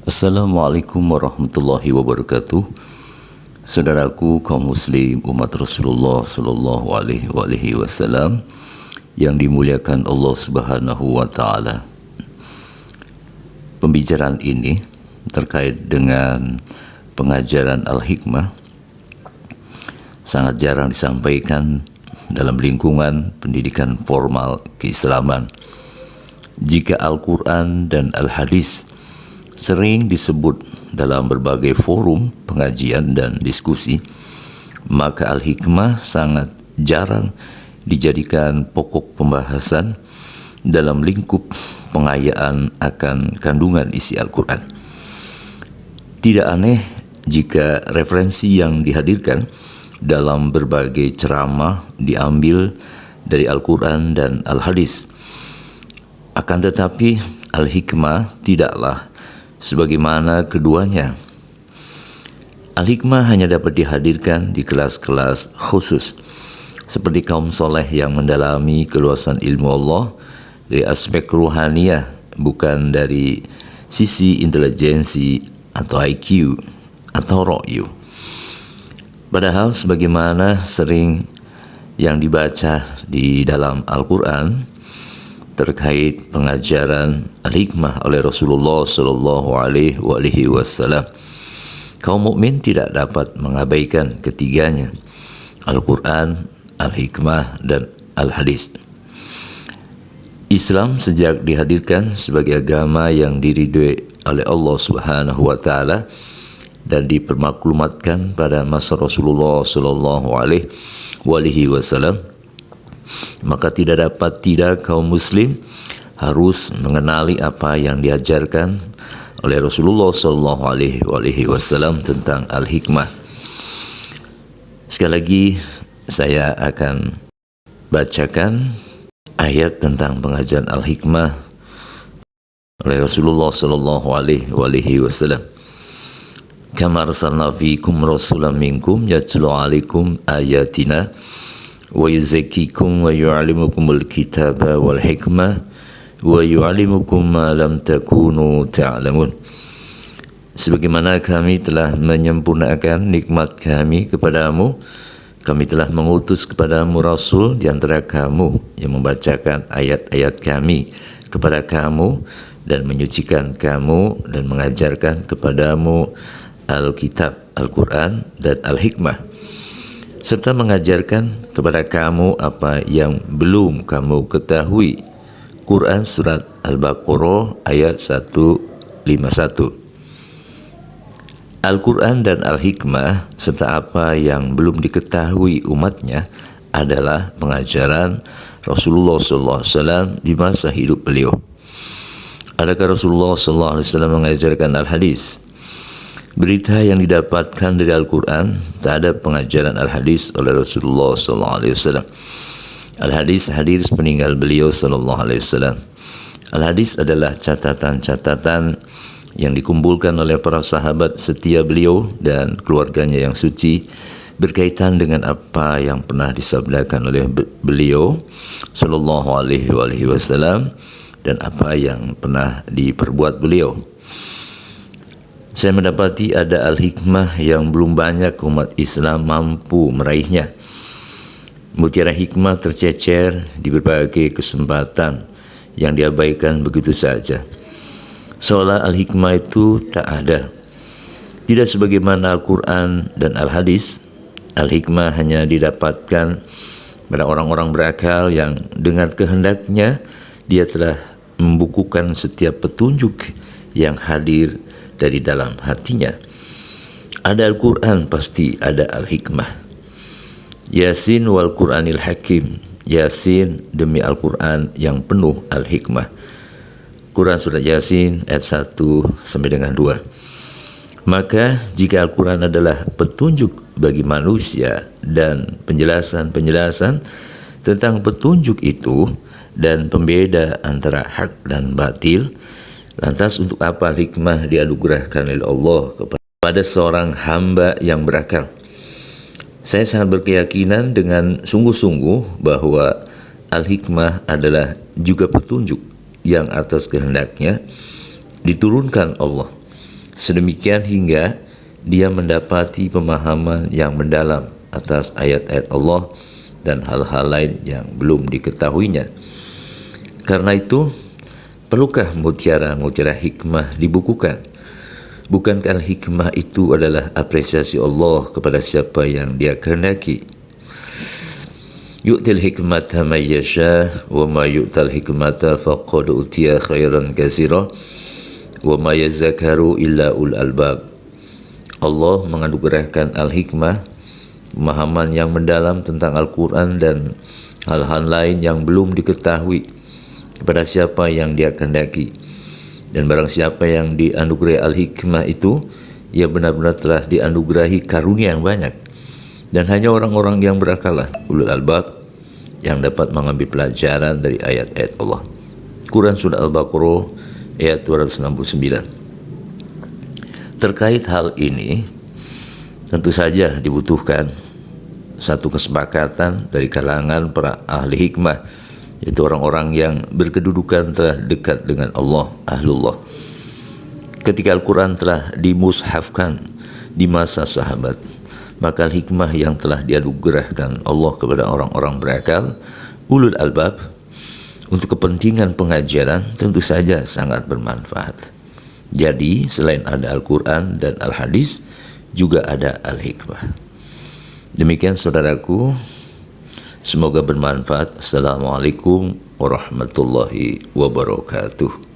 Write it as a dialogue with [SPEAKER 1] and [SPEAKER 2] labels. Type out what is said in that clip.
[SPEAKER 1] Assalamualaikum warahmatullahi wabarakatuh. Saudaraku kaum muslim umat Rasulullah sallallahu alaihi wasallam yang dimuliakan Allah Subhanahu wa taala. Pembicaraan ini terkait dengan pengajaran Al-Hikmah sangat jarang disampaikan dalam lingkungan pendidikan formal keislaman. Jika Al-Quran dan Al-Hadis sering disebut dalam berbagai forum pengajian dan diskusi, maka Al-Hikmah sangat jarang dijadikan pokok pembahasan dalam lingkup pengayaan akan kandungan isi Al-Quran. Tidak aneh jika referensi yang dihadirkan dalam berbagai ceramah diambil dari Al-Quran dan Al-Hadis. Akan tetapi Al-Hikmah tidaklah sebagaimana keduanya. Al-Hikmah hanya dapat dihadirkan di kelas-kelas khusus seperti kaum soleh yang mendalami keluasan ilmu Allah dari aspek ruhaniyah, bukan dari sisi intelijensi atau IQ atau ro'yu. Padahal sebagaimana sering yang dibaca di dalam Al-Quran terkait pengajaran Al-Hikmah oleh Rasulullah sallallahu alaihi wasallam, kaum mukmin tidak dapat mengabaikan ketiganya, Al-Quran, Al-Hikmah, dan Al-Hadis. Islam sejak dihadirkan sebagai agama yang diridhoi oleh Allah Subhanahu wa taala dan dipermaklumatkan pada masa Rasulullah sallallahu alaihi wasallam, maka tidak dapat tidak kaum muslim harus mengenali apa yang diajarkan oleh Rasulullah sallallahu alaihi wasallam tentang Al-Hikmah. Sekali lagi saya akan bacakan ayat tentang pengajaran Al-Hikmah oleh Rasulullah sallallahu alaihi wasallam. Kama arsalna fiikum rasulan minkum yatlu alaikum ayatina wa yuzakkikum wa yu'allimukumul kitaba wal hikmah wa yu'allimukum ma lam takunu ta'lamun. Sebagaimana kami telah menyempurnakan nikmat kami kepadamu, kami telah mengutus kepadamu rasul di antara kamu yang membacakan ayat-ayat kami kepada kamu dan menyucikan kamu dan mengajarkan kepadamu Alkitab, Al-Quran, dan Al-Hikmah, serta mengajarkan kepada kamu apa yang belum kamu ketahui. Quran Surat Al-Baqarah ayat 151. Al-Quran dan Al-Hikmah serta apa yang belum diketahui umatnya adalah pengajaran Rasulullah SAW di masa hidup beliau. Adakah Rasulullah SAW mengajarkan Al-Hadis? Berita yang didapatkan dari Al-Quran tak ada pengajaran Al-Hadis oleh Rasulullah SAW. Al-Hadis hadir sepeninggal beliau SAW. Al-Hadis adalah catatan-catatan yang dikumpulkan oleh para sahabat setia beliau dan keluarganya yang suci berkaitan dengan apa yang pernah disabdakan oleh beliau sallallahu alaihi wasallam dan apa yang pernah diperbuat beliau. Saya mendapati ada Al-Hikmah yang belum banyak umat Islam mampu meraihnya. Mutiara hikmah tercecer di berbagai kesempatan yang diabaikan begitu saja, seolah Al-Hikmah itu tak ada. Tidak sebagaimana Al-Quran dan Al-Hadis, Al-Hikmah hanya didapatkan pada orang-orang berakal yang dengan kehendaknya dia telah membukukan setiap petunjuk yang hadir dari dalam hatinya. Ada Al-Quran, pasti ada Al-Hikmah. Yasin wal Quranil Hakim. Yasin demi Al-Quran yang penuh Al-Hikmah. Quran Surat Yasin ayat 1 sampai dengan 2. Maka jika Al-Quran adalah petunjuk bagi manusia dan penjelasan-penjelasan tentang petunjuk itu dan pembeda antara hak dan batil, lantas untuk apa hikmah dianugerahkan oleh Allah kepada seorang hamba yang berakal? Saya sangat berkeyakinan dengan sungguh-sungguh bahwa al-hikmah adalah juga petunjuk yang atas kehendaknya diturunkan Allah, sedemikian hingga dia mendapati pemahaman yang mendalam atas ayat-ayat Allah dan hal-hal lain yang belum diketahuinya. Karena itu, perlukah mutiara-mutiara hikmah dibukukan? Bukankah hikmah itu adalah apresiasi Allah kepada siapa yang Dia kehendaki? Yu'til hikmata man yasha wa ma yu'tal hikmata faqad utiya khairan katsira wa ma yazakkaru illa ul albab. Allah menganugerahkan al-hikmah, pemahaman yang mendalam tentang Al-Quran dan hal-hal lain yang belum diketahui kepada siapa yang Dia kehendaki. Dan barang siapa yang dianugerahi al-hikmah itu, ia benar-benar telah dianugerahi karunia yang banyak. Dan hanya orang-orang yang berakal lah, ulul albab, yang dapat mengambil pelajaran dari ayat-ayat Allah. Quran Surah Al-Baqarah ayat 269. Terkait hal ini, tentu saja dibutuhkan satu kesepakatan dari kalangan para ahli hikmah, yaitu orang-orang yang berkedudukan telah dekat dengan Allah, ahlullah. Ketika Al-Quran telah dimushafkan di masa sahabat, maka hikmah yang telah dianugerahkan Allah kepada orang-orang berakal, ulul albab, untuk kepentingan pengajaran tentu saja sangat bermanfaat. Jadi selain ada Al-Quran dan Al-Hadis, juga ada Al-Hikmah. Demikian saudaraku, semoga bermanfaat. Assalamualaikum warahmatullahi wabarakatuh.